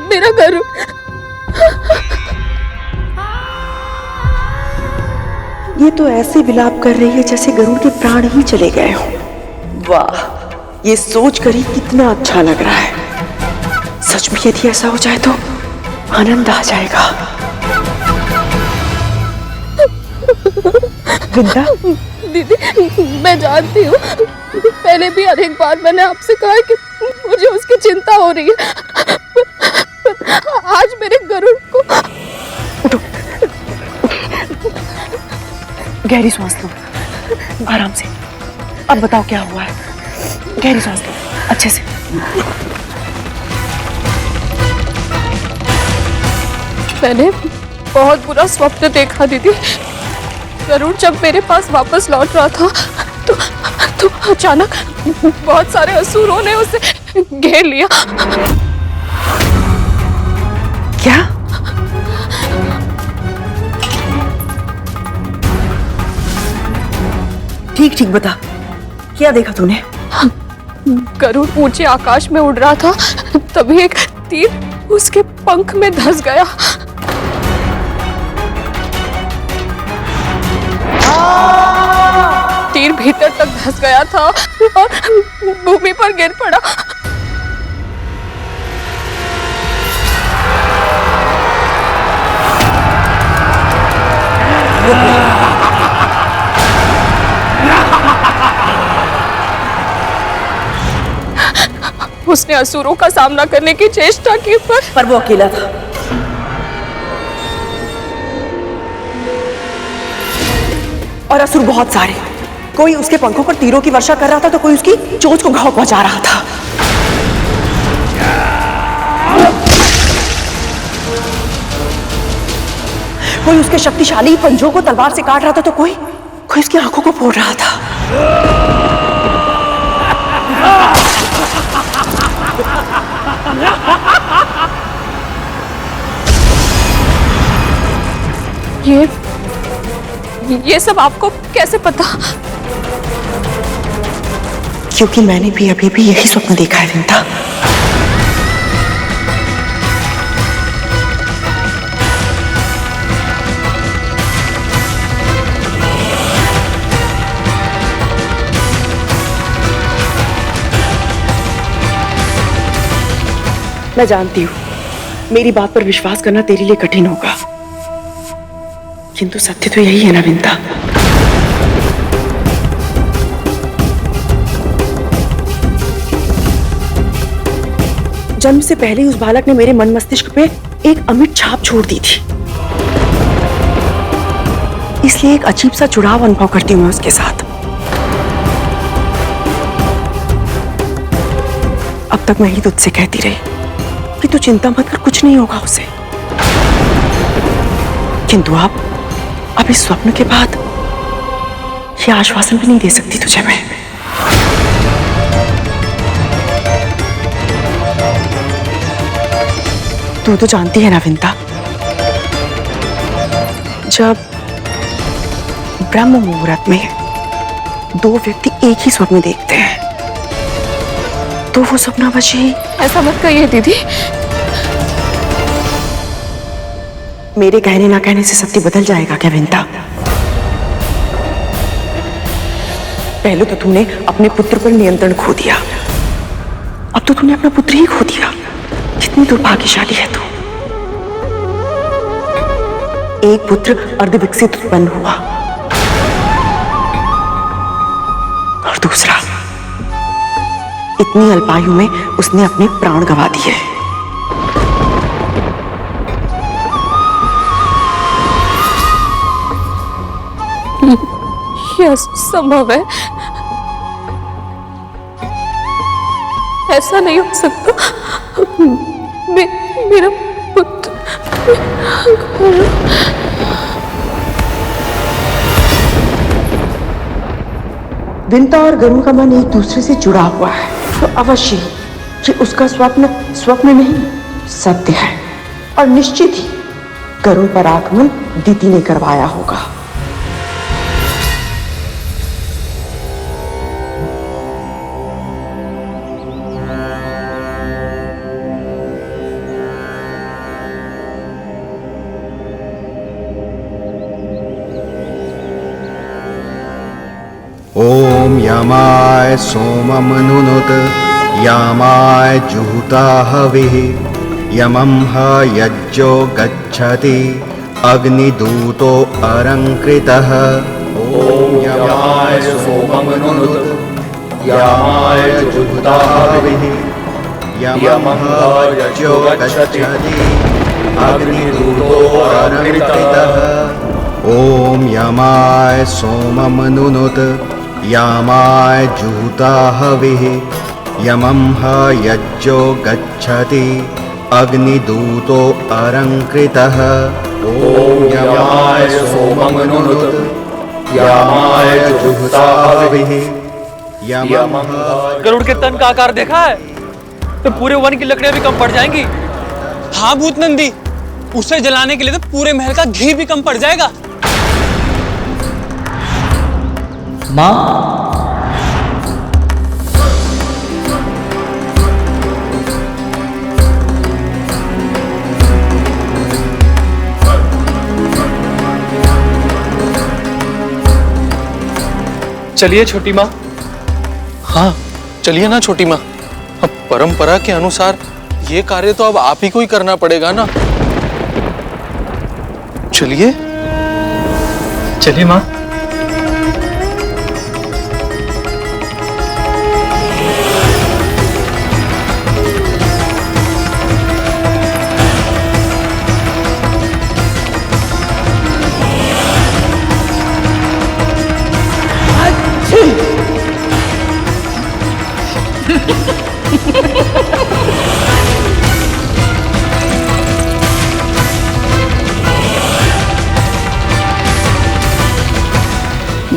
मेरा गरुड़। ये तो ऐसे विलाप कर रही है जैसे गरुड़ के प्राण ही चले गए हों। वाह, ये सोच कर ही कितना अच्छा लग रहा है। सच में यदि ऐसा हो जाए तो आनंद आ जाएगा। विंदा, दीदी, मैं जानती हूँ, पहले भी अनेक बार मैंने आपसे कहा कि मुझे उसकी चिंता हो रही है, पर आज मेरे गरुड़ को। उठो, गहरी सांस लो, आराम से। अब बताओ क्या हुआ है। गहरी सांस लो, अच्छे से। मैंने बहुत बुरा स्वप्न देखा दीदी। गरुड़ जब मेरे पास वापस लौट रहा था तो अचानक बहुत सारे असुरों ने उसे घेर लिया। क्या? ठीक ठीक बता, क्या देखा तूने? गरुड़ ऊंचे आकाश में उड़ रहा था, तभी एक तीर उसके पंख में धंस गया। तीर भीतर तक धंस गया था और भूमि पर गिर पड़ा। उसने असुरों का सामना करने की चेष्टा की, पर वो अकेला था। और असुर बहुत सारे। कोई उसके पंखों पर तीरों की वर्षा कर रहा था तो कोई उसकी चोंच को घाव पहुंचा रहा था। कोई उसके शक्तिशाली पंजों को तलवार से काट रहा था तो कोई उसकी आंखों को फोड़ रहा था। ये सब आपको कैसे पता? क्योंकि मैंने भी अभी भी यही स्वप्न देखा है विंता। मैं जानती हूं मेरी बात पर विश्वास करना तेरे लिए कठिन होगा, किंतु सत्य तो यही है ना विंता। जन्म से पहले उस बालक ने मेरे मन मस्तिष्क पे एक अमिट छाप छोड़ दी थी, इसलिए एक अजीब सा जुड़ाव अनुभव करती हूं मैं उसके साथ। अब तक मैं ही तुझसे कहती रही कि तू चिंता मत कर, कुछ नहीं होगा उसे, किंतु अब इस स्वप्न के बाद ये आश्वासन भी नहीं दे सकती तुझे मैं। तू तो जानती है ना विंता, जब ब्रह्म मुहूर्त में दो व्यक्ति एक ही स्वप्न देखते हैं तो वो सपनावशी। ऐसा मत कहिए दीदी। मेरे कहने ना कहने से सत्य बदल जाएगा क्या विंता? पहले तो तूने अपने पुत्र पर नियंत्रण खो दिया, अब तो तूने अपना पुत्र ही खो दिया। कितनी दुर्भाग्यशाली है तू। एक पुत्र अर्धविकसित उत्पन्न हुआ और दूसरा इतनी अल्पायु में उसने अपने प्राण गंवा दिए। यह संभव है? ऐसा नहीं हो सकता। मेरा पुत्र। विंता और गरुड़ का मन एक दूसरे से जुड़ा हुआ है, तो अवश्य कि उसका स्वप्न स्वप्न नहीं सत्य है। और निश्चित ही गरुड़ पर आक्रमण दीति ने करवाया होगा। ओम यमाय सोममनुनुत यामाय जुहुता हविः यमं ह यज्ञो गच्छति अग्निदूतो अलंकृतः। ओम यमाय सोममनुनुत यामाय जुहुता हविः यमं ह यज्ञो गच्छति अग्निदूतो अलंकृतः। ओम यमाय सोममनुनुत यामाय जुहुता हविः यमं ह यज्ञो गच्छति अग्निदूतो अलंकृतः। ओम यमाय सोममनुनुत यामाय जुहुता हविः यमं ह। गरुड़ के तन का आकार देखा है तो पूरे वन की लकड़ियां भी कम पड़ जाएंगी। हाँ भूत नंदी, उसे जलाने के लिए तो पूरे महल का घी भी कम पड़ जाएगा। माँ, चलिए छोटी माँ। हाँ चलिए ना छोटी माँ, अब परंपरा के अनुसार ये कार्य तो अब आप ही को ही करना पड़ेगा ना। चलिए चलिए माँ।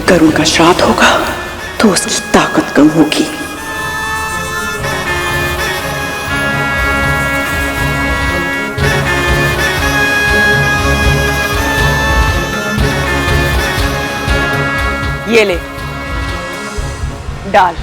गरुड़ का श्राद्ध होगा तो उसकी ताकत कम होगी। ये ले डाल।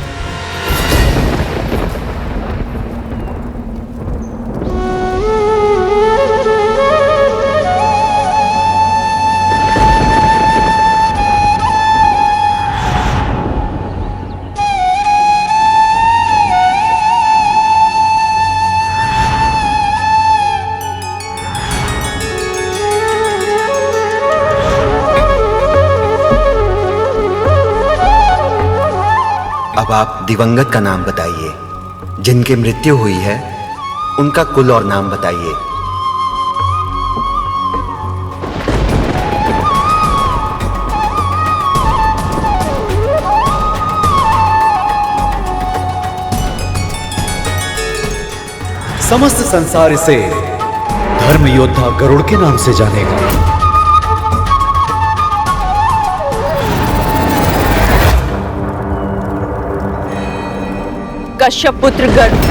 अब आप दिवंगत का नाम बताइए। जिनकी मृत्यु हुई है उनका कुल और नाम बताइए। समस्त संसार इसे धर्म योद्धा गरुड़ के नाम से जानेगा। कश्यप पुत्र गरुड़,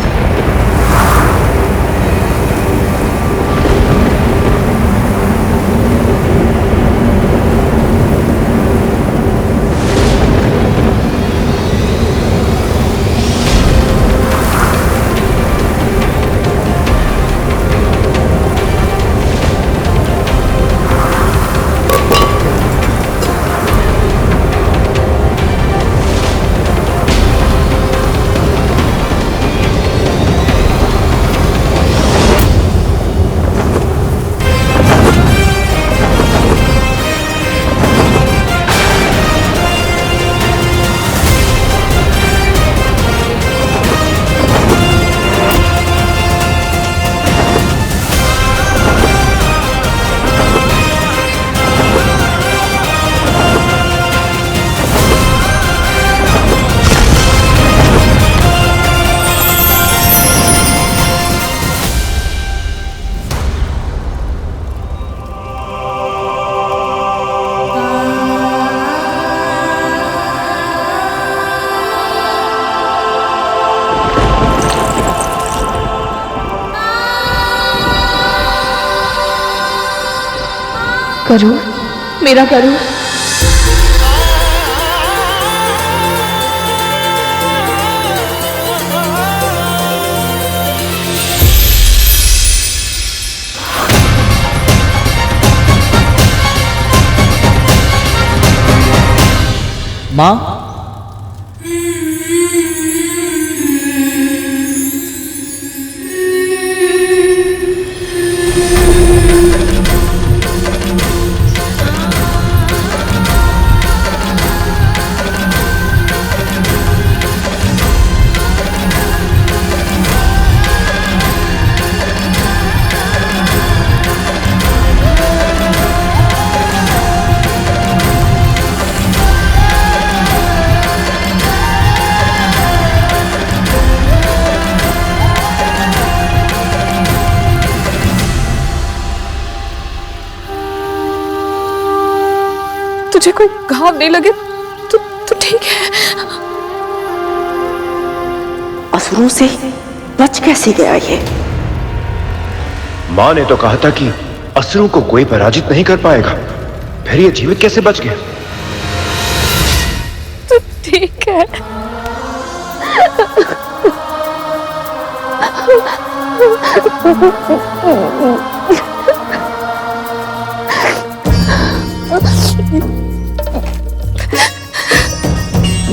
गरुड़, मेरा गरुड़। माँ, तुझे कोई घाव नहीं लगे तो ठीक है। असुरों से बच कैसे गया ये? माँ ने तो कहा था कि असुरों को कोई पराजित नहीं कर पाएगा, फिर ये जीवित कैसे बच गया? तो ठीक है।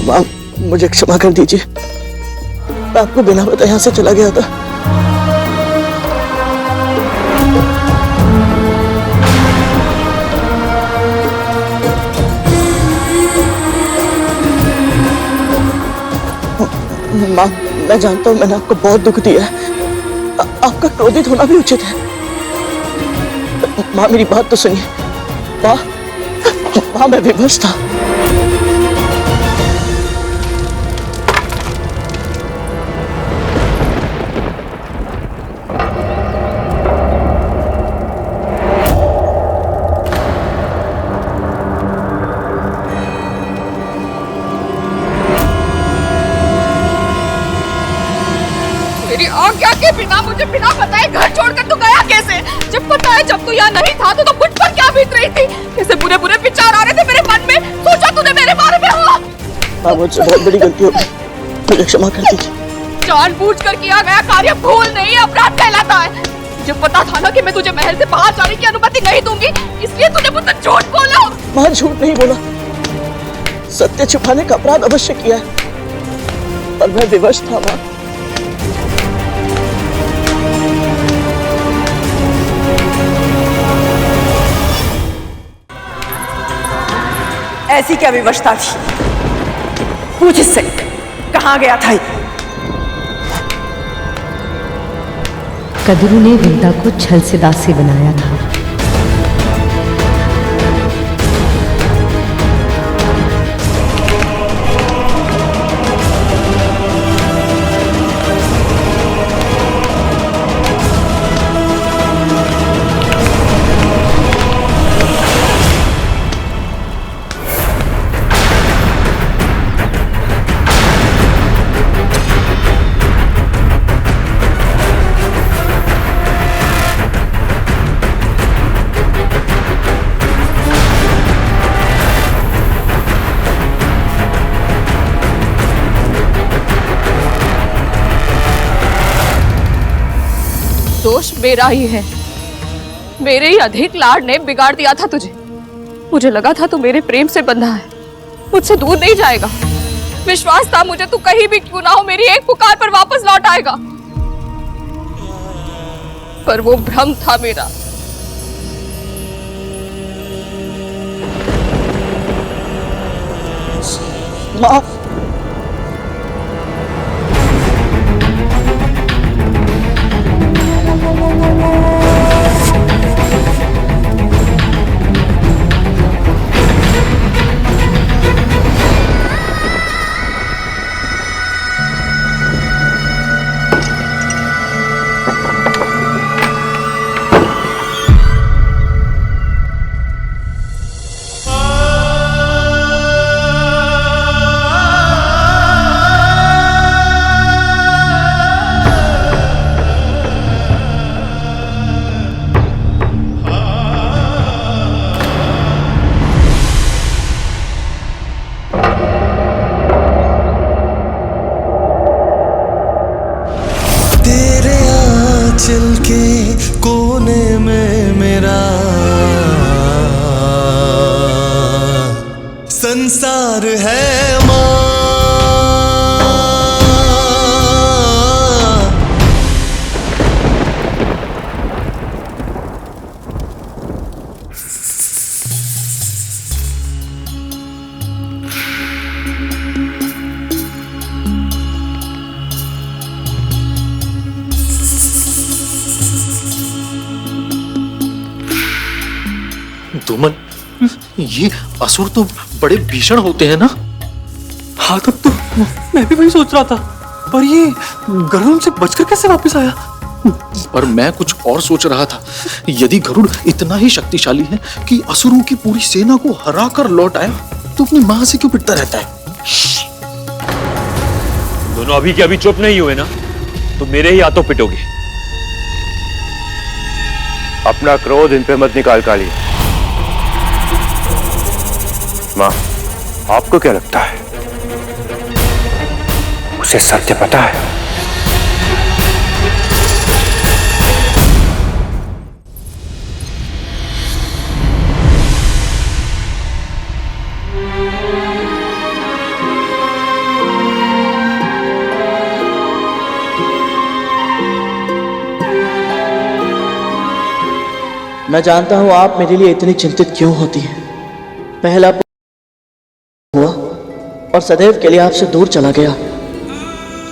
माँ, मुझे क्षमा कर दीजिए, मैं आपको बिना बताए यहाँ से चला गया था। माँ, मैं जानता हूँ मैंने आपको बहुत दुख दिया है, आपका क्रोधित होना भी उचित है। माँ, मेरी बात तो सुनिए। माँ, मैं विवश था। मेरी आज्ञा के बिना, मुझे बिना बताए घर छोड़कर तू गया कैसे? जब पता है जब तू यहाँ नहीं था तो मुझ पर क्या बीत रही थी? कैसे बुरे बुरे विचार आ रहे थे मेरे मन में? सोचा तूने मेरे बारे में हो? माँ, मुझसे बहुत बड़ी गलती हो गई, मुझे क्षमा कर दीजिए। जानबूझकर किया गया कार्य भूल नहीं अपराध कहलाता है। मुझे पता था ना कि मैं तुझे महल से बाहर जाने की अनुमति नहीं दूंगी, इसलिए तूने मुझसे झूठ बोला। माँ, झूठ नहीं बोला, सत्य छुपाने का अपराध अवश्य किया है, पर मैं विवश था। माँ, ऐसी क्या विवशता थी? पूछ इससे, कहाँ गया था ये? कद्रू ने वृंदा को छल से दासी बनाया था। दोष मेरा ही है, मेरे ही अधिक लाड ने बिगाड़ दिया था तुझे। मुझे लगा था तू मेरे प्रेम से बंधा है, मुझसे दूर नहीं जाएगा। विश्वास था मुझे तू कहीं भी क्यों ना हो मेरी एक पुकार पर वापस लौट आएगा, पर वो भ्रम था मेरा। माँ, संसार है माँ। धूमन, ये असुर तो बड़े भीषण होते हैं ना? हाँ, तब तो मैं भी वही सोच रहा था, पर ये गरुड़ से बचकर कैसे वापस आया? पर मैं कुछ और सोच रहा था। यदि गरुड़ इतना ही शक्तिशाली है कि असुरों की पूरी सेना को हरा कर लौट आया, तो अपनी मां से क्यों पिटता रहता है? दोनों अभी के अभी चुप नहीं हुए ना, तो मेरे ही हाथों पिटोगे। अपना क्रोध इन पे मत निकाल काली। मां, आपको क्या लगता है उसे सत्य पता है? मैं जानता हूं आप मेरे लिए इतनी चिंतित क्यों होती हैं। पहला हुआ और सदैव के लिए आपसे दूर चला गया।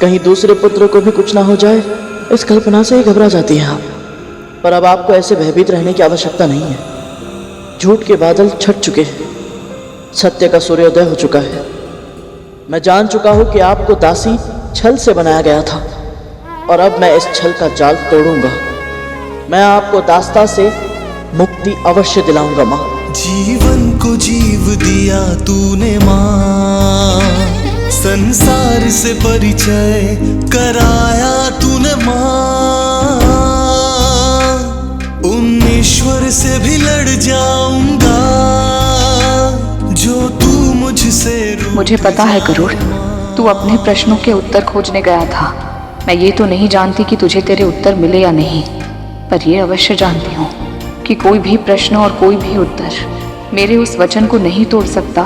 कहीं दूसरे पुत्र को भी कुछ ना हो जाए, इस कल्पना से ही घबरा जाती हैं आप। पर अब आपको ऐसे भयभीत रहने की आवश्यकता नहीं है। झूठ के बादल छट चुके हैं, सत्य का सूर्योदय हो चुका है। मैं जान चुका हूं कि आपको दासी छल से बनाया गया था, और अब मैं इस छल का जाल तोड़ूंगा। मैं आपको दास्ता से मुक्ति अवश्य दिलाऊंगा मां। जीवन को जीव दिया तूने माँ, संसार से परिचय कराया तूने माँ। उन ईश्वर से भी लड़ जाऊंगा जो तू मुझसे। मुझे पता है गरुड़, तू अपने प्रश्नों के उत्तर खोजने गया था। मैं ये तो नहीं जानती कि तुझे तेरे उत्तर मिले या नहीं, पर ये अवश्य जानती हूँ कि कोई भी प्रश्न और कोई भी उत्तर मेरे उस वचन को नहीं तोड़ सकता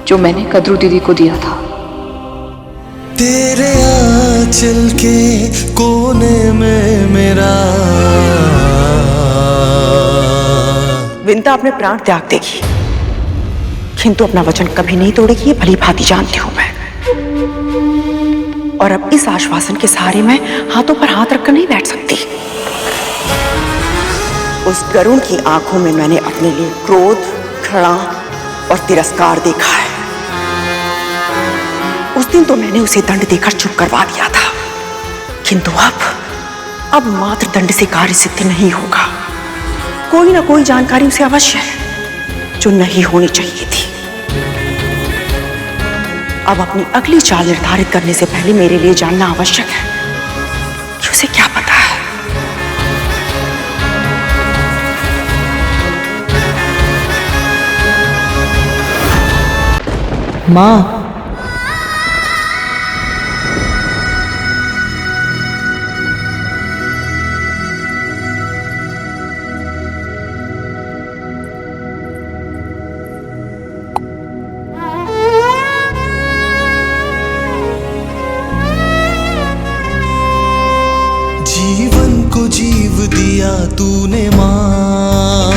जो मैंने कद्रू दीदी को दिया था। तेरे आंचल के कोने में मेरा। विंता अपने प्राण त्याग देगी, किंतु अपना वचन कभी नहीं तोड़ेगी, ये भली भांति जानती हूं मैं। और अब इस आश्वासन के सहारे मैं हाथों पर हाथ रखकर नहीं बैठ सकती। उस गरुड़ की आंखों में मैंने अपने लिए क्रोध, घृणा और तिरस्कार देखा है। उस दिन तो मैंने उसे दंड देकर चुप करवा दिया था, किंतु अब मात्र दंड से कार्य सिद्ध नहीं होगा। कोई ना कोई जानकारी उसे अवश्य है जो नहीं होनी चाहिए थी। अब अपनी अगली चाल निर्धारित करने से पहले मेरे लिए जानना आवश्यक है कि उसे क्या पता है। माँ, जीवन को जीव दिया तूने माँ,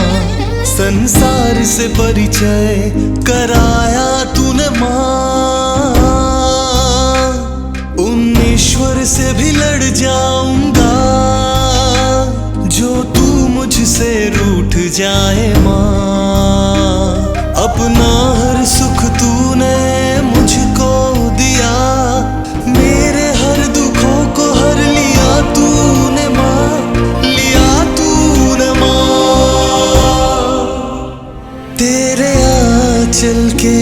संसार से परिचय कराया तूने माँ। उन ईश्वर से भी लड़ जाऊंगा जो तू मुझसे रूठ जाए माँ। अपना हर सुख तूने मुझको दिया, मेरे हर दुखों को हर लिया तूने माँ, लिया तूने माँ। तेरे आंचल के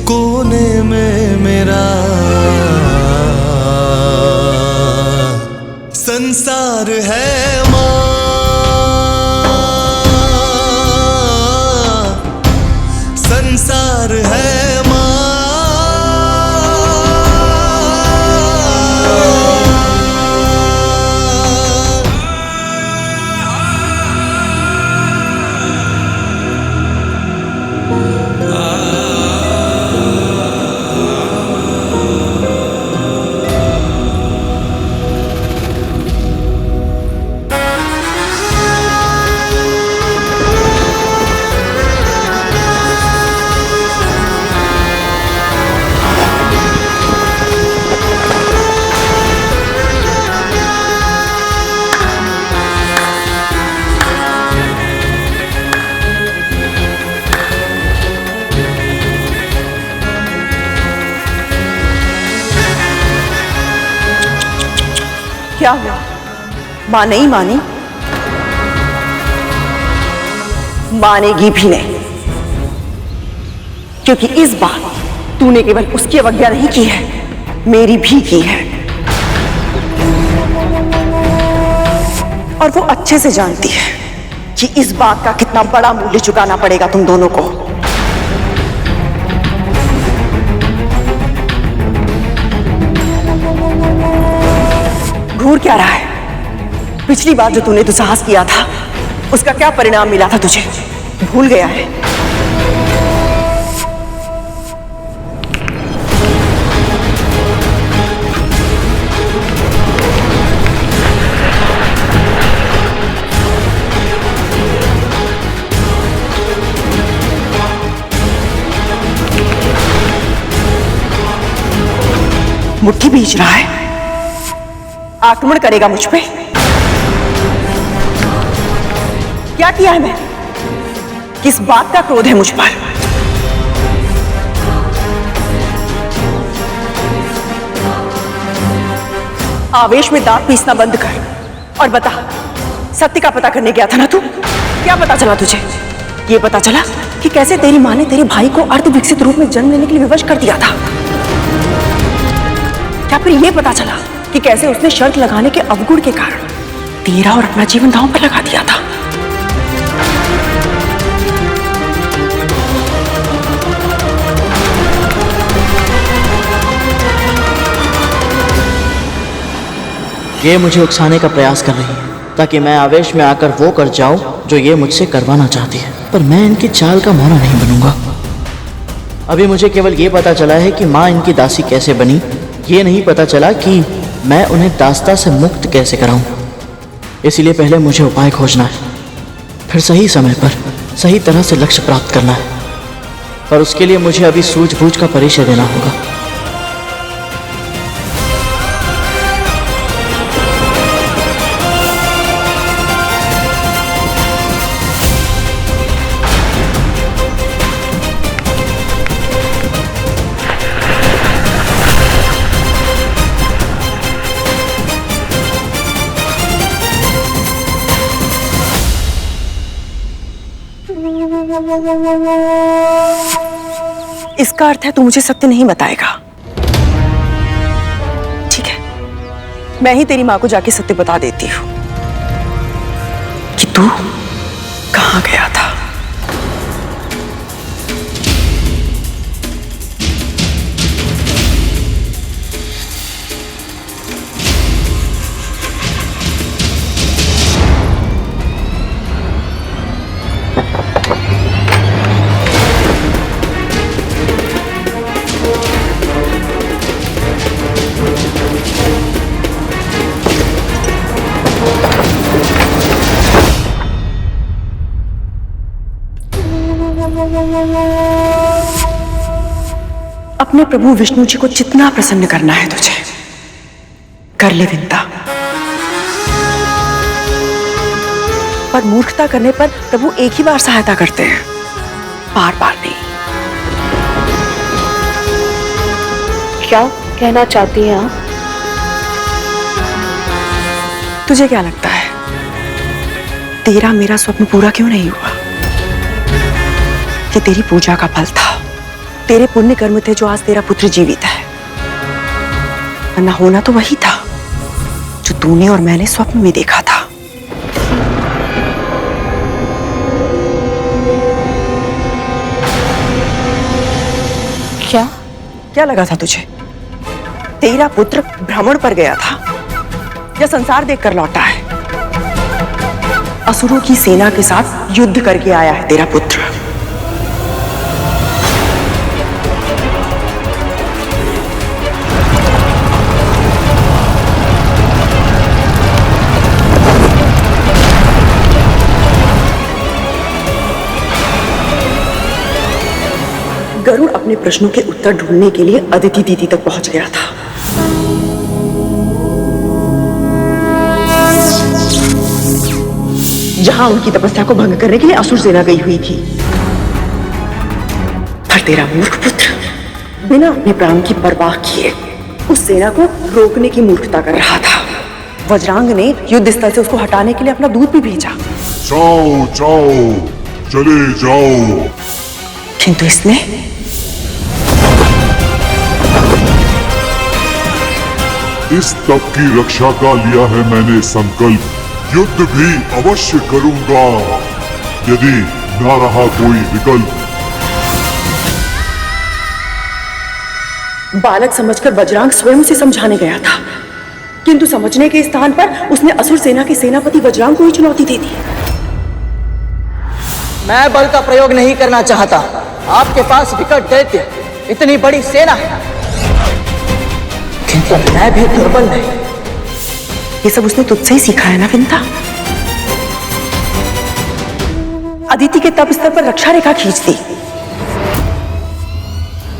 कोने में मेरा संसार है माँ, संसार है माँ। क्या हुआ? मां नहीं मानी? मानेगी भी नहीं, क्योंकि इस बार तूने केवल उसकी अवज्ञा नहीं की है, मेरी भी की है। और वो अच्छे से जानती है कि इस बात का कितना बड़ा मूल्य चुकाना पड़ेगा तुम दोनों को। घूर क्या रहा है? पिछली बार जो तूने दुस्साहस किया था, उसका क्या परिणाम मिला था तुझे? भूल गया है? मुट्ठी बीच रहा है, आक्रमण करेगा मुझ पे। क्या किया है मैं? किस बात का क्रोध है मुझ पर? आवेश में दांत पीसना बंद कर और बता, सत्य का पता करने गया था ना तू? क्या पता चला तुझे? ये पता चला कि कैसे तेरी मां ने तेरे भाई को अर्ध विकसित रूप में जन्म लेने के लिए विवश कर दिया था? क्या फिर ये पता चला कि कैसे उसने शर्त लगाने के अवगुण के कारण तेरा और अपना जीवन दांव पर लगा दिया था? ये मुझे उकसाने का प्रयास कर रही है ताकि मैं आवेश में आकर वो कर जाऊं जो ये मुझसे करवाना चाहती है, पर मैं इनकी चाल का मोहरा नहीं बनूंगा। अभी मुझे केवल ये पता चला है कि माँ इनकी दासी कैसे बनी, ये नहीं पता चला कि मैं उन्हें दास्ता से मुक्त कैसे कराऊं। इसलिए पहले मुझे उपाय खोजना है, फिर सही समय पर सही तरह से लक्ष्य प्राप्त करना है, पर उसके लिए मुझे अभी सूझबूझ का परिचय देना होगा। इसका अर्थ है तू मुझे सत्य नहीं बताएगा। ठीक है, मैं ही तेरी मां को जाके सत्य बता देती हूँ कि तू कहां गया था। अपने प्रभु विष्णु जी को जितना प्रसन्न करना है तुझे, कर ले विंता। पर मूर्खता करने पर प्रभु एक ही बार सहायता करते हैं, बार बार नहीं। क्या कहना चाहती हैं आप? तुझे क्या लगता है तेरा मेरा स्वप्न पूरा क्यों नहीं हुआ? ये तेरी पूजा का फल था, तेरे पुण्य कर्म थे जो आज तेरा पुत्र जीवित है। वरना होना तो वही था जो तूने और मैंने स्वप्न में देखा था। क्या लगा था तुझे? तेरा पुत्र भ्रमण पर गया था या संसार देखकर लौटा है? असुरों की सेना के साथ युद्ध करके आया है तेरा पुत्र। गरुड़ अपने प्रश्नों के उत्तर ढूंढने के लिए अदिति दीदी तक पहुंच गया था। जहां उनकी तपस्या को भंग करने के लिए असुर सेना गई हुई थी। पर तेरा मूर्ख पुत्र बिना अपने प्राण की परवाह किए उस सेना को रोकने की मूर्खता कर रहा था। वज्रांग ने युद्ध स्थल से उसको हटाने के लिए अपना दूत भी भेजा। जाओ जाओ, चले जाओ। किंतु इसने इस तप की रक्षा का लिया है मैंने संकल्प। युद्ध भी अवश्य करूंगा यदि ना रहा कोई विकल्प। बालक समझकर वज्रांग स्वयं उसे समझाने गया था, किंतु समझने के स्थान पर उसने असुर सेना के सेनापति वज्रांग को ही चुनौती दे दी। मैं बल का प्रयोग नहीं करना चाहता। आपके पास विकट दैत्य, इतनी बड़ी सेना है, किंतु मैं भी दुर्बल नहीं। ये सब उसने तुझसे ही सीखा है ना विंता? अदिति के तप स्तर पर रक्षा रेखा खींच दी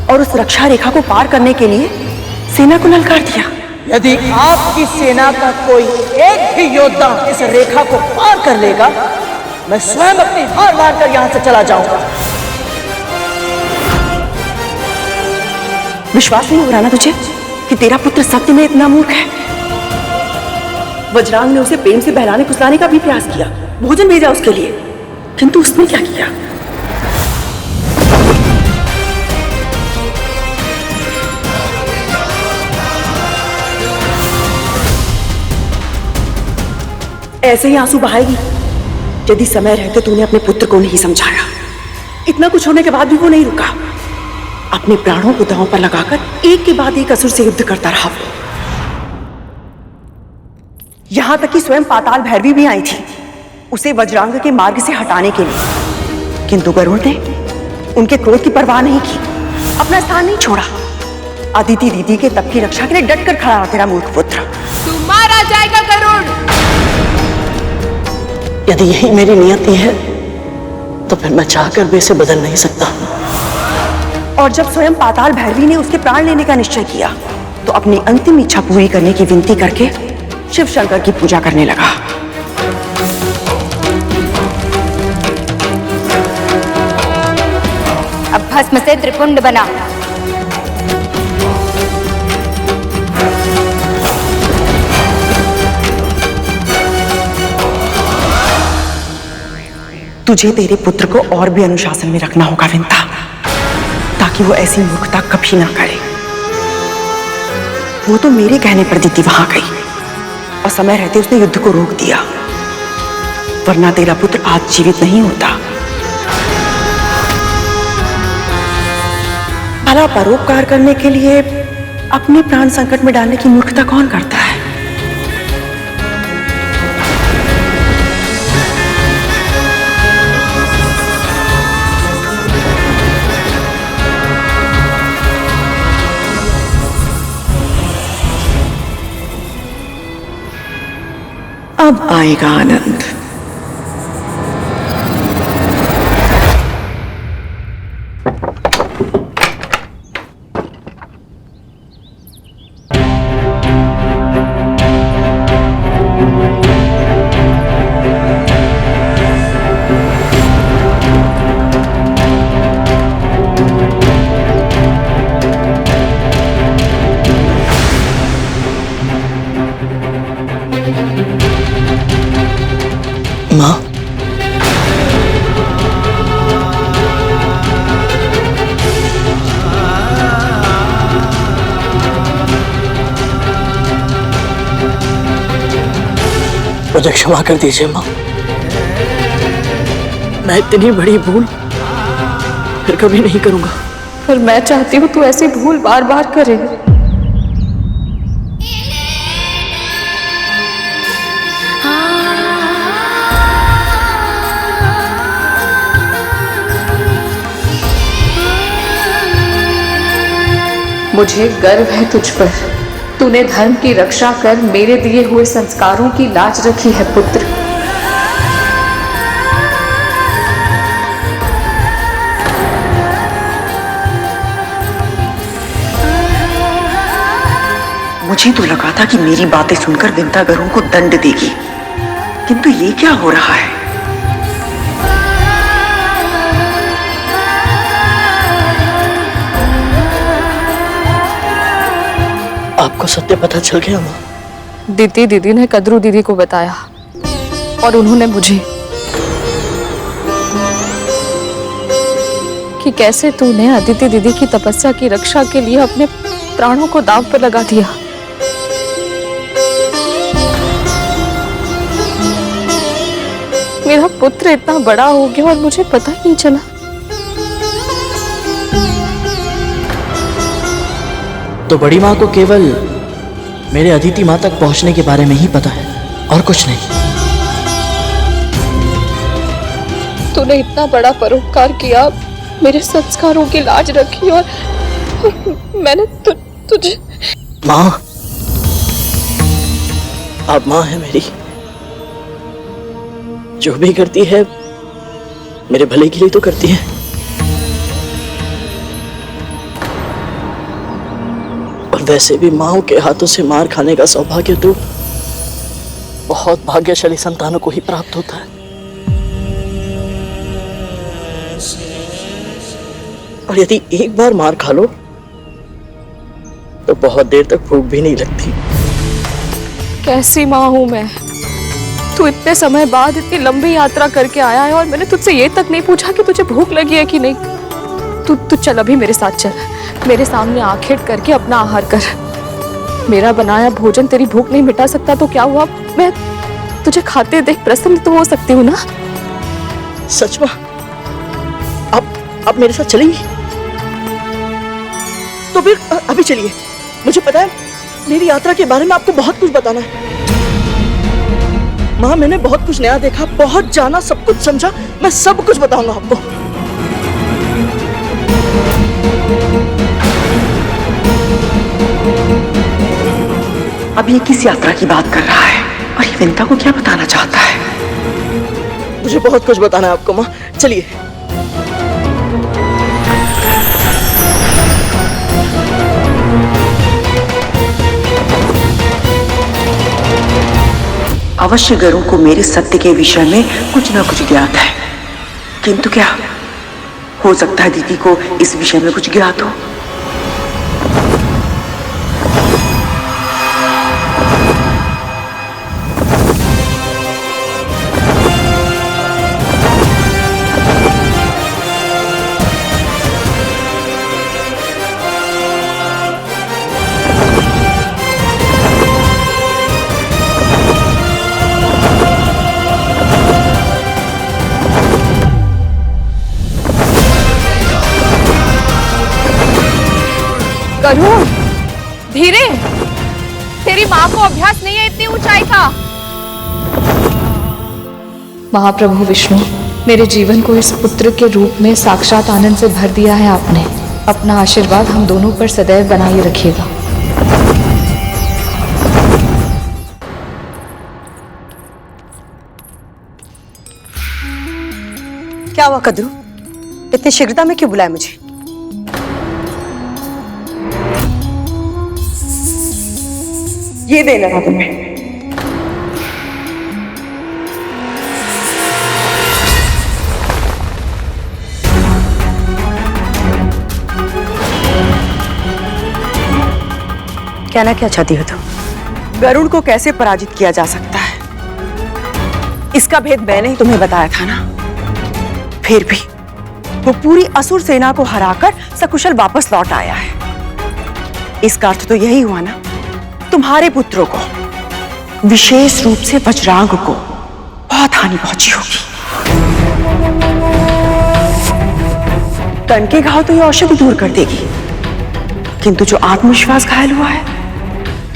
और उस रक्षा रेखा को पार करने के लिए सेना को ललकार दिया। यदि आपकी सेना का कोई एक भी योद्धा इस रेखा को पार कर लेगा, मैं स्वयं अपनी हार मारकर यहां से चला जाऊंगा। विश्वास नहीं हो रहा ना तुझे कि तेरा पुत्र सत्य में इतना मूर्ख है? वज्रांग ने उसे प्रेम से बहलाने फुसलाने का भी प्रयास किया, भोजन भेजा उसके लिए, किंतु उसने क्या किया? ऐसे ही आंसू बहाएगी यदि समय रहते तूने अपने पुत्र को नहीं समझाया। इतना कुछ होने के बाद भी वो नहीं रुका, अपने प्राणों को दांव पर लगाकर एक के बाद एक असुर से युद्ध करता रहा। यहां तक कि स्वयं पाताल भैरवी भी आई थी उसे वज्रांग के मार्ग से हटाने के लिए, किंतु गरुड़ ने उनके क्रोध की परवाह नहीं की, अपना स्थान नहीं छोड़ा। अदिति दीदी के तप की रक्षा के लिए डटकर खड़ा रहा तेरा मूर्ख पुत्र। तू मारा जाएगा गरुड़। यदि यही मेरी नियति है तो फिर मैं चाहकर भी इसे बदल नहीं सकता। और जब स्वयं पाताल भैरवी ने उसके प्राण लेने का निश्चय किया तो अपनी अंतिम इच्छा पूरी करने की विनती करके शिव शंकर की पूजा करने लगा। अब भस्म से त्रिपुंड बना। तुझे तेरे पुत्र को और भी अनुशासन में रखना होगा विंता, ताकि वो ऐसी मूर्खता कभी ना करे। वो तो मेरे कहने पर दीदी वहां गई और समय रहते उसने युद्ध को रोक दिया, वरना तेरा पुत्र आज जीवित नहीं होता। भला परोपकार करने के लिए अपने प्राण संकट में डालने की मूर्खता कौन करता है? अब आएगा आनंद। माँ, मुझे क्षमा कर दीजिए माँ। मैं इतनी बड़ी भूल फिर कभी नहीं करूंगा। पर मैं चाहती हूँ तू ऐसी भूल बार बार करे। मुझे गर्व है तुझ पर। तूने धर्म की रक्षा कर मेरे दिए हुए संस्कारों की लाज रखी है पुत्र। मुझे तो लगा था कि मेरी बातें सुनकर विंता गरुड़ को दंड देगी, किंतु ये क्या हो रहा है? आपको सत्य पता चल गया माँ? दीदी ने कद्रू दीदी को बताया और उन्होंने मुझे कि कैसे तूने अदिति दीदी की तपस्या की रक्षा के लिए अपने प्राणों को दांव पर लगा दिया। मेरा पुत्र इतना बड़ा हो गया और मुझे पता ही नहीं चला। तो बड़ी माँ को केवल मेरे अदिति माँ तक पहुंचने के बारे में ही पता है और कुछ नहीं। तूने इतना बड़ा परोपकार किया, मेरे संस्कारों की लाज रखी और मैंने तुझे माँ, आप माँ है मेरी, जो भी करती है मेरे भले के लिए तो करती है। और वैसे भी माँ के हाथों से मार खाने का सौभाग्य तो बहुत भाग्यशाली संतानों को ही प्राप्त होता है। और यदि एक बार मार खा लो तो बहुत देर तक भूख भी नहीं लगती। कैसी माँ हूं मैं? तू इतने समय बाद इतनी लंबी यात्रा करके आया है और मैंने तुझसे ये तक नहीं पूछा कि तुझे भूख लगी है कि नहीं। तू चल अभी मेरे साथ चल, मेरे सामने आंखें करके अपना आहार कर। मेरा बनाया भोजन तेरी भूख नहीं मिटा सकता तो क्या हुआ, मैं तुझे खाते देख प्रसन्न तो हो सकती हूँ ना। सच में आप मेरे साथ चलेंगी? तो फिर अभी चलिए। मुझे पता है मेरी यात्रा के बारे में आपको बहुत कुछ बताना है। माँ, मैंने बहुत कुछ नया देखा, बहुत जाना, सब कुछ समझा। मैं सब कुछ बताऊंगा आपको। अब ये किस यात्रा की बात कर रहा है और ये विंता को क्या बताना चाहता है? मुझे बहुत कुछ बताना है आपको माँ, चलिए। अवश्य गरुड़ को मेरे सत्य के विषय में कुछ न कुछ ज्ञात है, किंतु क्या हो सकता है दीदी को इस विषय में कुछ ज्ञात हो? गरुड़, धीरे, तेरी माँ को अभ्यास नहीं है इतनी ऊंचाई का। महाप्रभु विष्णु, मेरे जीवन को इस पुत्र के रूप में साक्षात आनंद से भर दिया है आपने। अपना आशीर्वाद हम दोनों पर सदैव बनाए रखिएगा। क्या हुआ कद्रू, इतनी शीघ्रता में क्यों बुलाया मुझे? ये देना था तुम्हें। कहना क्या चाहती हो तुम? गरुड़ को कैसे पराजित किया जा सकता है, इसका भेद मैंने ही तुम्हें बताया था ना। फिर भी वो पूरी असुर सेना को हराकर सकुशल वापस लौट आया है। इसका अर्थ तो यही हुआ ना, तुम्हारे पुत्रों को, विशेष रूप से वज्रांग को बहुत हानि पहुंची होगी। तन के घाव तो ये औषधि दूर कर देगी, किंतु जो आत्मविश्वास घायल हुआ है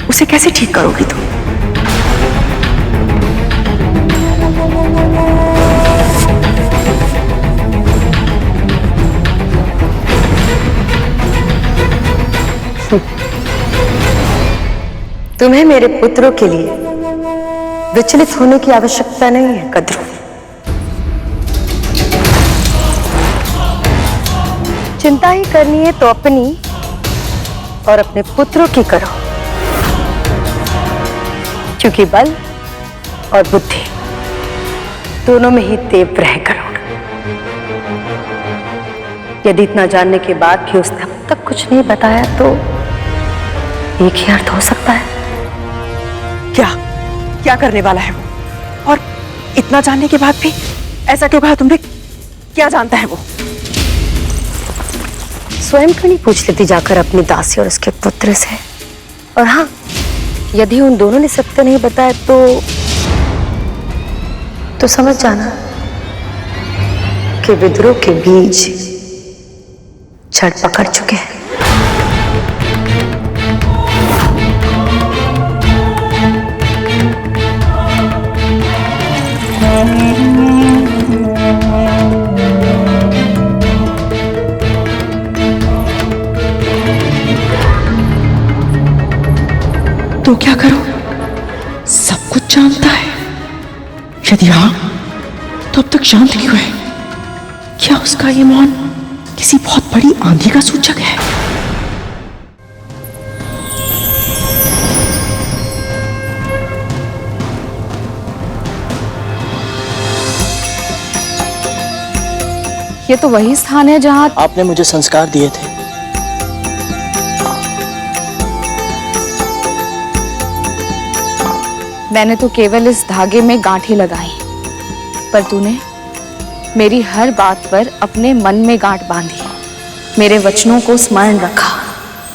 उसे कैसे ठीक करोगी तुम? तुम्हें मेरे पुत्रों के लिए विचलित होने की आवश्यकता नहीं है कद्रू। चिंता ही करनी है तो अपनी और अपने पुत्रों की करो, क्योंकि बल और बुद्धि दोनों में ही तीव्र है गरुड़। यदि इतना जानने के बाद भी उसने अब तक कुछ नहीं बताया तो एक ही अर्थ हो सकता है, क्या करने वाला है वो? और इतना जानने के बाद भी ऐसा क्यों कहा तुमने? क्या जानता है वो? स्वयं क्यों नहीं पूछ लेती जाकर अपनी दासी और उसके पुत्र से? और हाँ, यदि उन दोनों ने सत्य नहीं बताया तो समझ जाना कि विद्रोह के बीज जड़ पकड़ चुके हैं। तो क्या करूं? सब कुछ जानता है। यदि हाँ, तो अब तक शांत क्यों है? क्या उसका ये मौन किसी बहुत बड़ी आंधी का सूचक है? ये तो वही स्थान है जहां आपने मुझे संस्कार दिए थे। मैंने तो केवल इस धागे में गांठें लगाई, पर तूने मेरी हर बात पर अपने मन में गांठ बांधी, मेरे वचनों को स्मरण रखा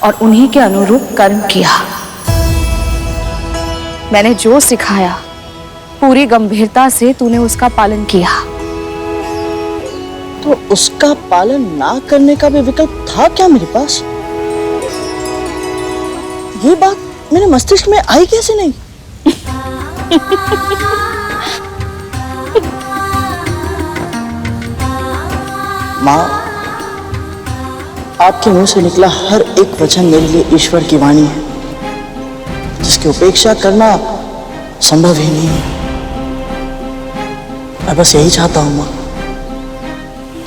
और उन्हीं के अनुरूप कर्म किया। मैंने जो सिखाया पूरी गंभीरता से तूने उसका पालन किया। तो उसका पालन ना करने का भी विकल्प था क्या मेरे पास? ये बात मेरे मस्तिष्क में आई कैसे नहीं? माँ, आपके मुंह से निकला हर एक वचन मेरे लिए ईश्वर की वाणी है, जिसकी उपेक्षा करना संभव ही नहीं है। मैं बस यही चाहता हूं माँ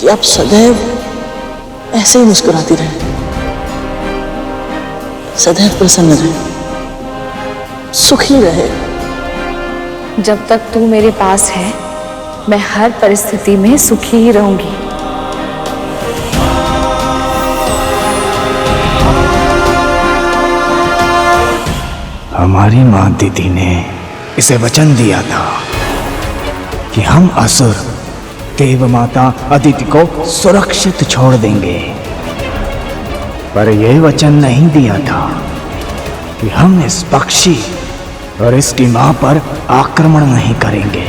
कि आप सदैव ऐसे ही मुस्कुराती रहे, सदैव प्रसन्न रहे, सुखी रहे। जब तक तू मेरे पास है, मैं हर परिस्थिति में सुखी ही रहूंगी। हमारी मां दीदी ने इसे वचन दिया था कि हम असुर देव माता अदिति को सुरक्षित छोड़ देंगे, पर यह वचन नहीं दिया था कि हम इस पक्षी और इसकी मां पर आक्रमण नहीं करेंगे।